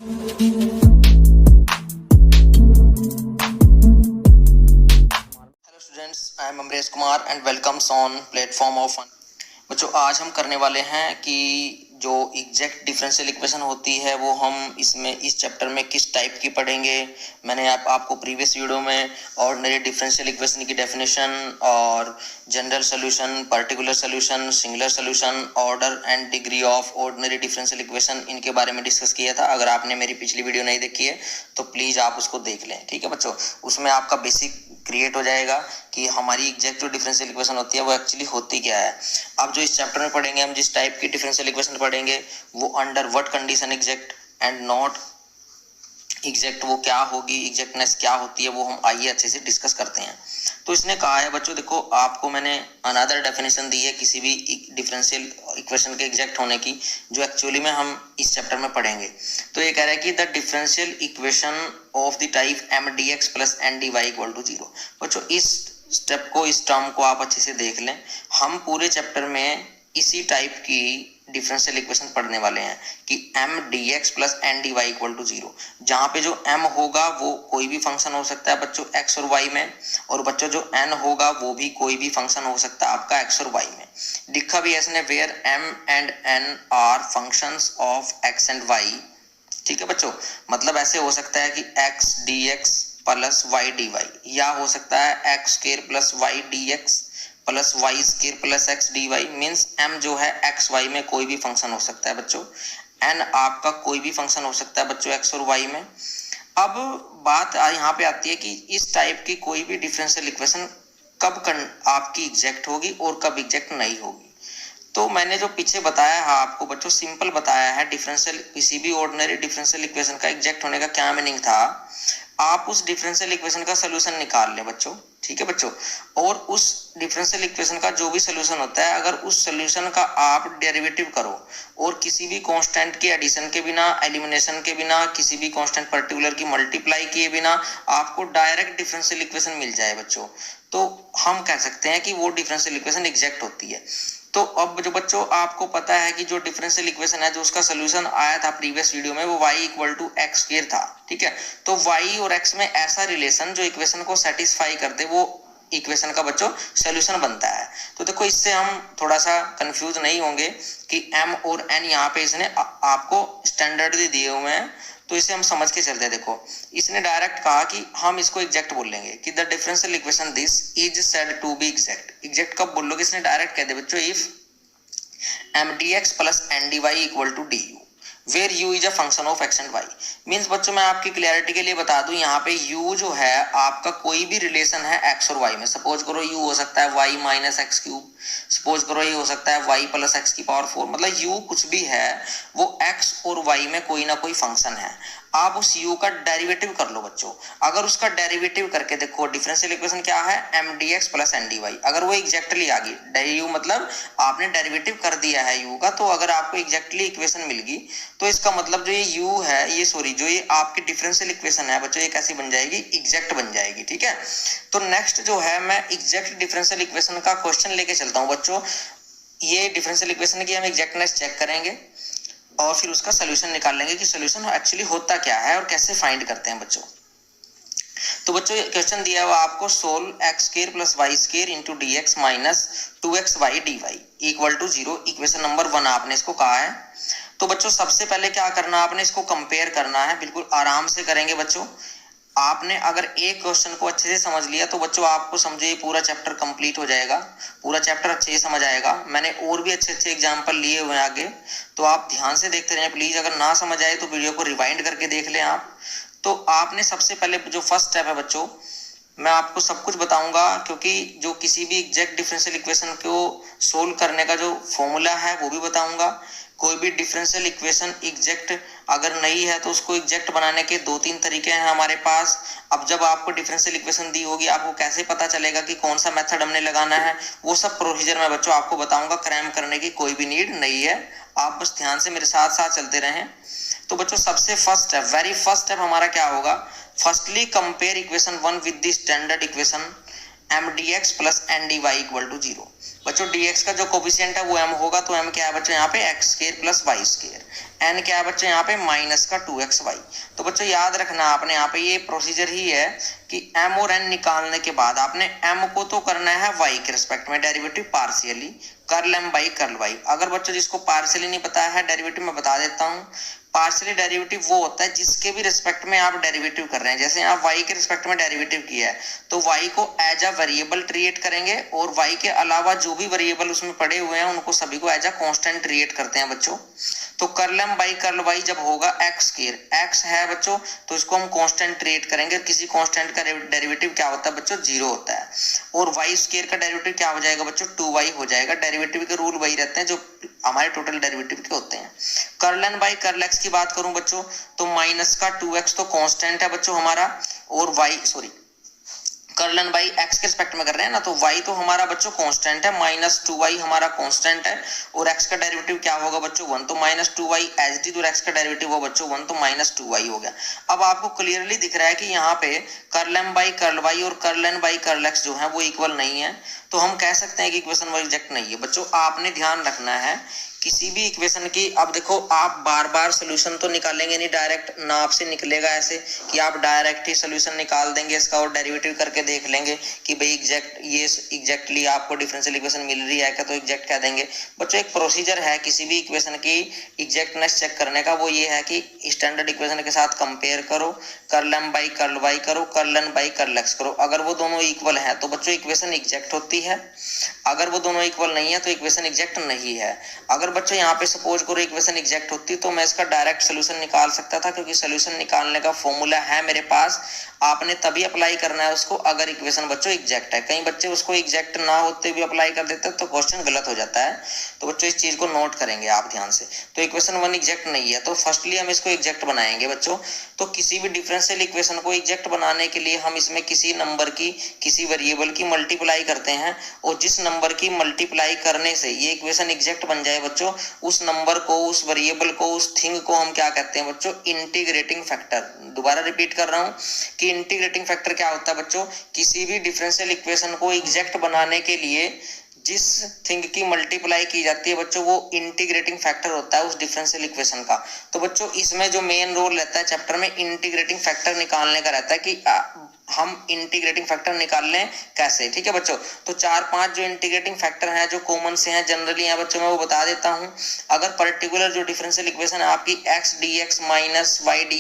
Hello students, I am Amresh Kumar and welcomes on platform of fun. बच्चों, आज हम करने वाले हैं कि जो एग्जैक्ट डिफरेंशियल इक्वेशन होती है वो हम इसमें इस चैप्टर में किस टाइप की पढ़ेंगे। मैंने आपको प्रीवियस वीडियो में ऑर्डिनरी डिफरेंशियल इक्वेशन की डेफिनेशन और general solution, particular solution, singular solution, order and degree of ordinary differential equation इनके बारे में डिस्कस किया था। अगर आपने मेरी पिछली वीडियो नहीं देखी है तो प्लीज़ आप उसको देख लें, ठीक है बच्चों। उसमें आपका बेसिक क्रिएट हो जाएगा कि हमारी एग्जैक्ट जो डिफरेंशियल इक्वेशन होती है वो एक्चुअली होती क्या है। अब जो इस चैप्टर में पढ़ेंगे, हम जिस टाइप की डिफरेंशियल इक्वेशन पढ़ेंगे वो under what condition exact and not exact वो क्या होगी, एग्जैक्टनेस क्या होती है, वो हम आइए अच्छे से डिस्कस करते हैं। तो इसने कहा है बच्चों, देखो आपको मैंने अनदर डेफिनेशन दी है किसी भी डिफरेंशियल इक्वेशन के एग्जैक्ट होने की, जो एक्चुअली में हम इस चैप्टर में पढ़ेंगे। तो ये कह रहा है कि the differential equation of the type m d x plus n d y equal to zero. बच्चों, इस स्टेप को, इस टर्म को आप अच्छे से देख लें। हम पूरे चैप्टर में इसी टाइप की डिफरेंशियल इक्वेशन पढ़ने वाले हैं कि m d x plus n d y equal to zero, जहां पे जो m होगा वो कोई भी फंक्शन हो सकता है बच्चों x और y में, और बच्चों जो n होगा वो भी कोई भी फंक्शन हो सकता है आपका x और y में। लिखा भी इसने where m and n are functions of x and y, ठीक है बच्चों। मतलब ऐसे हो सकता है कि x dx plus y dy, या हो सकता है x square plus y dx plus y square plus x d y. Means m जो है एक्स वाई में कोई भी फंक्शन हो सकता है बच्चों, n आपका कोई भी फंक्शन हो सकता है बच्चों x और y में। अब बात यहाँ पे आती है कि इस टाइप की कोई भी डिफरेंशियल इक्वेशन कब आपकी एग्जैक्ट होगी और कब एग्जैक्ट नहीं होगी। तो मैंने जो पीछे बताया है आपको बच्चों, सिंपल बताया है डिफरेंशियल, किसी भी ऑर्डिनरी डिफरेंशियल इक्वेशन का एग्जैक्ट होने का क्या मीनिंग था। आप उस डिफरेंशियल इक्वेशन का सोल्यूशन निकाल लें बच्चों, ठीक है बच्चों, और उस डिफरेंशियल इक्वेशन का जो भी सोल्यूशन होता है, अगर उस सोल्यूशन का आप डेरिवेटिव करो और किसी भी कांस्टेंट के एडिशन के बिना, एलिमिनेशन के बिना, किसी भी कांस्टेंट पर्टिकुलर की मल्टीप्लाई किए बिना आपको डायरेक्ट डिफरेंशियल इक्वेशन मिल जाए बच्चों, तो हम कह सकते हैं कि वो डिफरेंशियल इक्वेशन एग्जैक्ट होती है। तो अब जो बच्चों आपको पता है कि जो डिफरेंशियल इक्वेशन है, जो उसका सोल्यूशन आया था प्रीवियस वीडियो में, वो y equal to x square था, ठीक है। तो y और x में ऐसा रिलेशन जो इक्वेशन को सेटिस्फाई करते, वो इक्वेशन का बच्चों सोल्यूशन बनता है। तो देखो, इससे हम थोड़ा सा कंफ्यूज नहीं होंगे कि m और n यहाँ पे इसने आपको स्टैंडर्ड दिए हुए हैं, तो इसे हम समझ के चलते हैं। देखो, इसने डायरेक्ट कहा कि हम इसको एग्जैक्ट बोल लेंगे कि the differential equation this is said to be exact. Exact कब बोलोगे, इसने डायरेक्ट कह दे बच्चों, if m d x plus n d y equal to d u where u is a function of x and y। Means बच्चों, मैं आपकी clarity के लिए बता दूं, यहाँ पे u जो है आपका कोई भी रिलेशन है x और y में। सपोज करो u हो सकता है y minus x cube, suppose करो ये हो सकता है y प्लस एक्स की पावर 4, मतलब u कुछ भी है, वो x और y में कोई ना कोई फंक्शन है। आप उस u का डेरिवेटिव कर लो बच्चों। अगर उसका डेरिवेटिव करके देखो, डिफरेंशियल इक्वेशन क्या है, m d x plus n d y, अगर वो एग्जैक्टली आ गई, u मतलब आपने डेरिवेटिव कर दिया है u का, तो अगर आपको एग्जैक्टली इक्वेशन मिल गई, तो इसका मतलब जो ये u है, ये सॉरी जो ये आपकी डिफरेंशियल इक्वेशन है बच्चों, ये कैसी बन जाएगी, एग्जैक्ट बन जाएगी, ठीक है। तो नेक्स्ट जो है, मैं एग्जैक्ट डिफरेंशियल इक्वेशन का क्वेश्चन लेके चलता हूँ बच्चों। ये डिफरेंशियल इक्वेशन की हम एग्जैक्टनेस चेक करेंगे और फिर उसका सोल्यूशन निकाल लेंगे कि सोल्यूशन एक्चुअली होता क्या है और कैसे फाइंड करते हैं बच्चों। तो बच्चों, ये क्वेश्चन दिया हुआ आपको, solve x square plus y square into d x minus 2xy dy equal to 0, equation number 1 आपने इसको कहा है। तो बच्चों, सबसे पहले क्या करना है, आपने इसको कंपेयर करना है, बिल्कुल आराम से करेंगे बच्चों। आपने अगर एक क्वेश्चन को अच्छे से समझ लिया तो बच्चों आपको समझो ये पूरा चैप्टर कंप्लीट हो जाएगा, पूरा चैप्टर अच्छे से समझ आएगा। मैंने और भी अच्छे अच्छे एग्जांपल लिए हुए हैं आगे, तो आप ध्यान से देखते रहें प्लीज। अगर ना समझ आए तो वीडियो को रिवाइंड करके देख लें आप। तो आपने सबसे पहले जो फर्स्ट स्टेप है बच्चों, मैं आपको सब कुछ बताऊंगा, क्योंकि जो किसी भी एग्जैक्ट डिफरेंशियल इक्वेशन को सोल्व करने का जो फॉर्मूला है वो भी बताऊंगा। कोई भी डिफरेंशियल इक्वेशन एग्जैक्ट अगर नहीं है तो उसको एग्जैक्ट बनाने के 2-3 तरीके हैं हमारे पास। अब जब आपको डिफरेंशियल इक्वेशन दी होगी, आपको कैसे पता चलेगा कि कौन सा मेथड हमने लगाना है, वो सब प्रोसीजर मैं बच्चों आपको बताऊंगा। क्रैम करने की कोई भी नीड नहीं है, आप बस ध्यान से मेरे साथ साथ चलते रहें। तो बच्चों, सबसे first step, very first step हमारा क्या होगा, firstly compare equation 1 with the standard equation m d x plus n d y equal to 0। बच्चों dx का जो कोफिशिएंट है वो m होगा, तो m क्या है बच्चों यहाँ पे x square plus y square, n क्या है बच्चों यहाँ पे माइनस का 2xy। तो बच्चों याद रखना आपने यहाँ पे ये प्रोसीजर ही है कि m और n निकालने के बाद आपने m को तो करना है y के रिस्पेक्ट में derivative partially, curl m by curl y। अगर बच्चों जिसको पार्शियली नहीं पता है डेरिवेटिव मैं बता देता हूँ। पार्शियली डेरिवेटिव वो होता है जिसके भी रिस्पेक्ट में आप डेरिवेटिव कर रहे हैं। जैसे यहाँ y के रिस्पेक्ट में डेरिवेटिव किया है तो y को एज अ वेरिएबल ट्रीट करेंगे और y के अलावा जो भी वेरिएबल उसमें पड़े हुए हैं उनको सभी को एज अ कांस्टेंट ट्रीट करते हैं बच्चों। तो curl m by curl y जब होगा x स्क्वायर, x है बच्चों तो इसको हम कांस्टेंट ट्रीट करेंगे। किसी कांस्टेंट का डेरिवेटिव क्या होता है बच्चों, 0 होता है। और y स्क्वायर का डेरिवेटिव क्या हो जाएगा बच्चों, 2y हो जाएगा। डेरिवेटिव के रूल वही रहते हैं जो हमारे टोटल डेरिवेटिव के होते हैं। Curl n by curl x की बात करूं बच्चों तो माइनस का 2x तो कांस्टेंट है बच्चों हमारा, और कर्ल n बाई x के रिस्पेक्ट में कर रहे हैं ना, तो y तो हमारा बच्चों कांस्टेंट है, माइनस 2y हमारा कांस्टेंट है, और x का डेरिवेटिव क्या होगा बच्चों 1, तो माइनस 2y एज टी, तो x का डेरिवेटिव हो बच्चों 1, तो माइनस 2y हो गया। अब आपको क्लियरली दिख रहा है कि यहाँ पे curl m by curl y और curl n by curl x जो है वो इक्वल नहीं है, तो हम कह सकते हैं कि इक्वेशन वो एग्जैक्ट नहीं है। बच्चों आपने ध्यान रखना है किसी भी इक्वेशन की, अब देखो आप बार बार सोल्यूशन तो निकालेंगे नहीं, डायरेक्ट ना आपसे निकलेगा ऐसे कि आप डायरेक्ट ही सोल्यूशन निकाल देंगे इसका और डेरिवेटिव करके देख लेंगे कि भाई एग्जैक्टली आपको डिफरेंशियल इक्वेशन मिल रही है क्या, तो एग्जैक्ट कह देंगे। बच्चों एक प्रोसीजर है किसी भी इक्वेशन की एग्जैक्टनेस चेक करने का, वो ये है कि स्टैंडर्ड इक्वेशन के साथ कंपेयर करो, curl m by curl y करो, curl n by curl x करो। अगर वो दोनों इक्वल है तो बच्चों इक्वेशन एग्जैक्ट होती है, अगर वो दोनों इक्वल नहीं है तो इक्वेशन एग्जैक्ट नहीं है। अगर बच्चों यहाँ पे सपोज करो इक्वेशन एग्जैक्ट होती तो मैं इसका डायरेक्ट सोल्यूशन निकाल सकता था, क्योंकि सोल्यूशन निकालने का फॉर्मूला है मेरे पास, आपने तभी अप्लाई करना है उसको अगर इक्वेशन बच्चों एग्जैक्ट है। कई बच्चे उसको एग्जैक्ट ना होते हुए अप्लाई कर देते हैं तो क्वेश्चन गलत हो जाता है, तो बच्चों इस चीज को नोट करेंगे आप ध्यान से। तो इक्वेशन 1 एग्जैक्ट नहीं है, तो फर्स्टली हम इसको एग्जैक्ट बनाएंगे बच्चों। तो किसी भी डिफरेंशियल इक्वेशन को एग्जैक्ट बनाने के लिए हम इसमें किसी नंबर की, किसी वेरिएबल की मल्टीप्लाई करते हैं, और जिस नंबर की मल्टीप्लाई करने से ये इक्वेशन एग्जैक्ट बन जाए बच्चों, उस नंबर को, उस वेरिएबल को, उस थिंग को हम क्या कहते हैं बच्चों, इंटीग्रेटिंग फैक्टर। दोबारा रिपीट कर रहा हूं कि इंटीग्रेटिंग फैक्टर क्या होता है बच्चों, किसी भी डिफरेंशियल इक्वेशन को एग्जैक्ट बनाने के लिए जिस थिंग की मल्टीप्लाई की जाती है बच्चों वो इंटीग्रेटिंग फैक्टर होता है उस डिफरेंशियल इक्वेशन का। तो बच्चों इसमें जो मेन रोल रहता है चैप्टर में इंटीग्रेटिंग फैक्टर निकालने का रहता है कि हम इंटीग्रेटिंग फैक्टर निकाल लें कैसे, ठीक है बच्चों। तो 4-5 जो इंटीग्रेटिंग फैक्टर हैं जो कॉमन से हैं जनरली यहाँ बच्चों मैं वो बता देता हूं। अगर पर्टिकुलर जो डिफरेंशियल इक्वेशन है आपकी x dx minus y dy,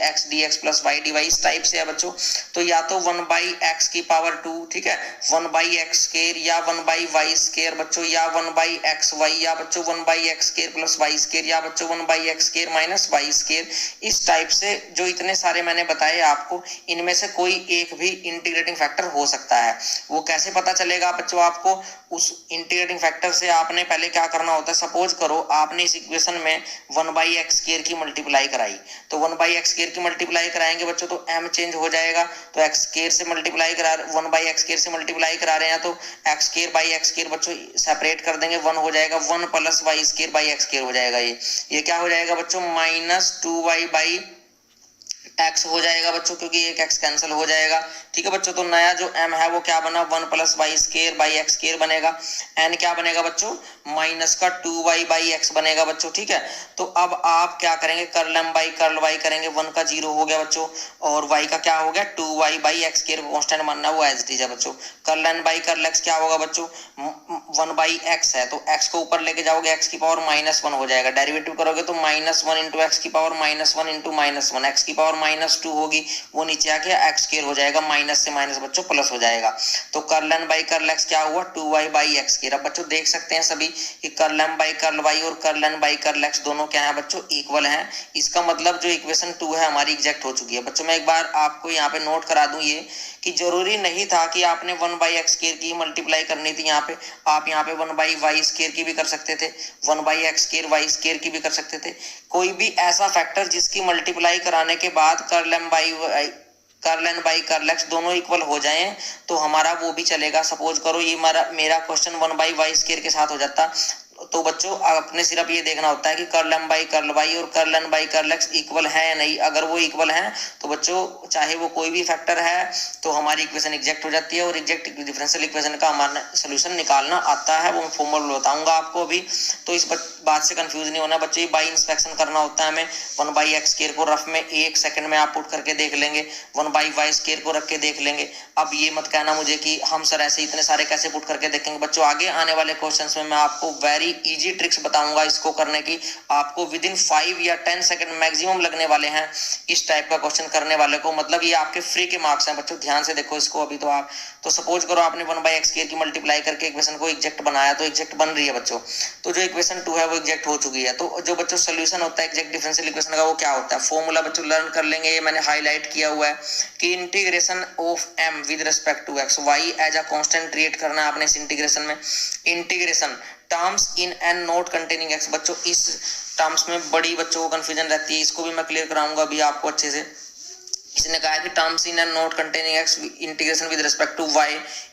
x dx plus y dy इस टाइप से है बच्चों, तो या तो 1 बाई एक्स की पावर 2, ठीक है, 1 बाई एक्स स्क्वायर या 1 बाई वाई स्क्वायर बच्चों, या 1 बाई एक्स वाई, या बच्चों 1 by x square plus y square, या बच्चों 1 by x square minus y square. इस टाइप से जो इतने सारे मैंने बताए आपको, इनमें से कोई एक भी इंटीग्रेटिंग फैक्टर हो सकता है। वो कैसे पता चलेगा बच्चों आपको, उस इंटीग्रेटिंग फैक्टर से आपने पहले क्या करना होता है, सपोज करो आपने इस इक्वेशन में 1 बाई एक्स स्क्वायर की मल्टीप्लाई कराई, तो 1 बाई एक्स स्क्वायर की मल्टीप्लाई कराएंगे बच्चों तो m चेंज हो जाएगा, तो एक्स स्क्वायर से मल्टीप्लाई करा, 1 बाई एक्स स्क्वायर से मल्टीप्लाई करा रहे हैं तो x square by x square बच्चों सेपरेट कर देंगे, 1 हो जाएगा, 1 plus y square by x square हो जाएगा। ये क्या हो जाएगा बच्चों, माइनस 2y बाई x हो जाएगा बच्चों, क्योंकि एक x कैंसिल हो जाएगा, ठीक है बच्चों। तो नया जो m है वो क्या बना, 1 plus y square by x square बनेगा, n क्या बनेगा बच्चों, माइनस का 2y बाई एक्स बनेगा बच्चों, ठीक है। तो अब आप क्या करेंगे, curl m by curl y करेंगे, 1 का 0 हो गया बच्चों, और y का क्या हो गया 2y by x square constant मानना वो एज इट इज है बच्चों। Curl n by curl x क्या होगा बच्चों, 1 बाई x है तो x को ऊपर लेके जाओगे x की पावर -1 हो जाएगा, डेरिवेटिव करोगे तो -1 इंटू एक्स की पावर -1 इंटू -1, एक्स की पावर -2 होगी, वो नीचे आके एक्स स्क्वायर हो जाएगा, माइनस से माइनस बच्चों प्लस हो जाएगा। तो curl n by curl x क्या हुआ, 2y बाई एक्स स्क्वायर। अब बच्चों देख सकते हैं सभी कि curl m by curl y और curl n by curl x दोनों क्या है बच्चों, इक्वल हैं। इसका मतलब जो इक्वेशन 2 है हमारी एग्जैक्ट हो चुकी है बच्चों। मैं एक बार आपको यहाँ पे नोट करा दूं ये कि जरूरी नहीं था कि आपने 1 बाई एक्स स्क्वायर की मल्टीप्लाई करनी थी, यहाँ पे आप यहाँ पे 1 बाई वाई स्क्वायर की भी कर सकते थे, 1 by x square y square की भी कर सकते थे। कोई भी ऐसा फैक्टर जिसकी मल्टीप्लाई कराने के बाद curl n by curl x दोनों इक्वल हो जाएं तो हमारा वो भी चलेगा। सपोज करो ये मेरा क्वेश्चन 1 बाई वाई स्क्वायर के साथ हो जाता, तो बच्चों अपने सिर्फ ये देखना होता है कि curl m by curl y और curl n by curl x equal है या नहीं। अगर वो इक्वल है तो बच्चों चाहे वो कोई भी फैक्टर है तो हमारी इक्वेशन एग्जैक्ट हो जाती है और एग्जैक्ट डिफरेंशियल इक्वेशन का हमारा सोल्यूशन निकालना आता है। वो मैं फॉर्मूला बताऊंगा आपको अभी, तो इस बात से कंफ्यूज नहीं होना बच्चों। ये बाई इंस्पेक्शन करना होता है हमें। 1/x² को रफ में 1 सेकंड में आप पुट करके देख लेंगे, 1/y² को रख के देख लेंगे। अब ये मत कहना मुझे कि हम सर ऐसे इतने सारे कैसे पुट करके देखेंगे। बच्चों आगे आने वाले क्वेश्चंस में मैं आपको वेरी इजी ट्रिक्स बताऊंगा इसको करने की। आपको विदिन 5 या 10 सेकंड मैक्सिमम लगने वाले हैं इस टाइप का क्वेश्चन करने वाले को। मतलब ये आपके फ्री के मार्क्स हैं बच्चों, ध्यान से देखो इसको। अभी तो आप तो सपोज करो आपने 1/x² की मल्टीप्लाई करके इक्वेशन को एग्जैक्ट बनाया, तो एग्जैक्ट बन रही है बच्चों। तो जो इक्वेशन 2 है वो एग्जैक्ट हो चुकी है। तो जो बच्चों सोल्यूशन होता है एग्जैक्ट डिफरेंशियल इक्वेशन का वो क्या होता है, फॉर्मूला बच्चों लर्न कर लेंगे। ये मैंने हाईलाइट किया हुआ है कि integration of m with respect to x, y as a constant create करना है आपने इस इंटीग्रेशन में। Integration terms in n not containing x, बच्चों इस टर्म्स में बड़ी बच्चों को कंफ्यूजन रहती है, इसको भी मैं क्लियर कराऊंगा अभी आपको अच्छे से। इसने कहा है कि terms in and not containing x integration with respect to y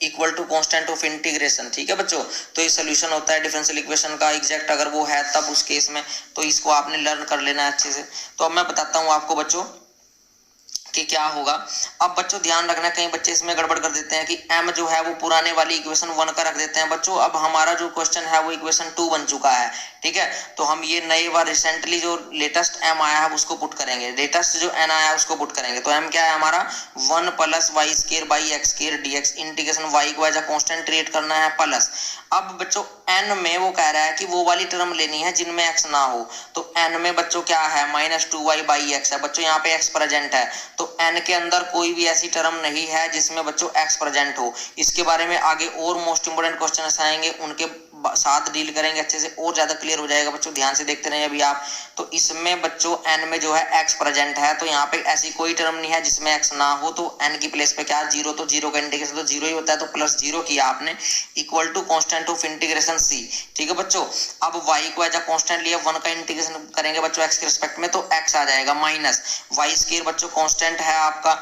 equal to constant of integration. ठीक है बच्चों, तो ये सोल्यूशन होता है डिफरेंशियल इक्वेशन का एग्जैक्ट, अगर वो है तब उस केस में। तो इसको आपने लर्न कर लेना है अच्छे से। तो अब मैं बताता हूँ आपको बच्चों कि क्या होगा। अब बच्चों ध्यान रखना, कई बच्चे इसमें गड़बड़ कर देते हैं कि m जो है वो पुराने वाली इक्वेशन 1 का रख देते हैं। बच्चों अब हमारा जो क्वेश्चन है वो इक्वेशन 2 बन चुका है, ठीक है। तो हम ये नए बार रिसेंटली जो लेटेस्ट m आया है उसको पुट करेंगे, लेटेस्ट जो n आया है उसको पुट करेंगे। तो m क्या है हमारा 1 + y² by x² dx, integration y को एज अ कांस्टेंट क्रिएट करना है प्लस। अब बच्चों n में वो कह रहा है कि वो वाली टर्म लेनी है जिनमें x ना हो। तो n में बच्चों क्या है -2y बाई x है। बच्चों यहाँ पे x प्रेजेंट है, तो n के अंदर कोई भी ऐसी टर्म नहीं है जिसमें बच्चों x प्रेजेंट हो। इसके बारे में आगे और मोस्ट इंपोर्टेंट क्वेश्चन आएंगे, उनके साथ डील करेंगे अच्छे से, और ज्यादा क्लियर हो जाएगा बच्चों। ध्यान से देखते रहिए अभी आप। तो इसमें बच्चों n में जो है x प्रेजेंट है, तो यहाँ पे ऐसी कोई टर्म नहीं है जिसमें x ना हो। तो n की प्लेस पे क्या 0, तो 0 का इंटीग्रेशन तो 0 ही होता है, तो +0 किया आपने equal to constant of integration c। ठीक है बच्चों, अब y को एज अ कांस्टेंट लिया, 1 का इंटीग्रेशन करेंगे बच्चों x के रिस्पेक्ट में, तो x आ जाएगा माइनस y² बच्चों कांस्टेंट है आपका।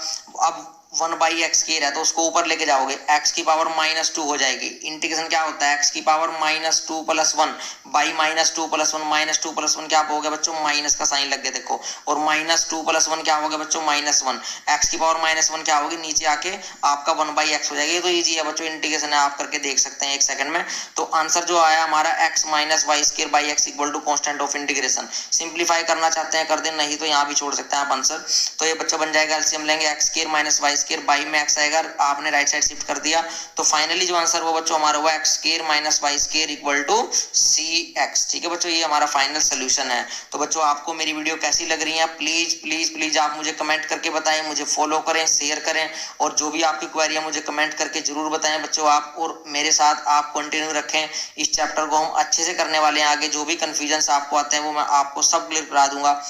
अब 1/x² है तो उसको ऊपर लेके जाओगे, x की पावर -2 हो जाएगी। इंटीग्रेशन क्या होता है x की पावर -2 + 1 बाई -2 + 1, -2 + 1 क्या हो गया बच्चों, माइनस का साइन लग गया देखो। और -2 + 1 क्या हो गया बच्चों, -1। x की पावर -1 क्या होगी, नीचे आके आपका 1/x हो जाएगी। तो इजी है बच्चों, इंटीग्रेशन है, आप करके देख सकते हैं 1 सेकंड में। तो आंसर जो आया हमारा x - y² by x equal to constant of integration. Simplify करना चाहते हैं कर दें, नहीं तो यहाँ भी छोड़ सकते हैं आप आंसर। तो ये बच्चा बन जाएगा, एलसीएम लेंगे x² - y² बाई में x आएगा, आपने राइट साइड शिफ्ट कर दिया। तो फाइनली जो आंसर वो बच्चों हमारा हुआ x² - y² equal to cx। ठीक है बच्चों, ये हमारा फाइनल सोल्यूशन है। तो बच्चों आपको मेरी वीडियो कैसी लग रही है, प्लीज प्लीज प्लीज आप मुझे कमेंट करके बताएं, मुझे फॉलो करें, शेयर करें, और जो भी आपकी क्वेरी है मुझे कमेंट करके जरूर बताएं बच्चों आप। और मेरे साथ आप कंटिन्यू रखें, इस चैप्टर को हम अच्छे से करने वाले हैं। आगे जो भी कंफ्यूजन आपको आते हैं वो मैं आपको सब क्लियर करा दूंगा।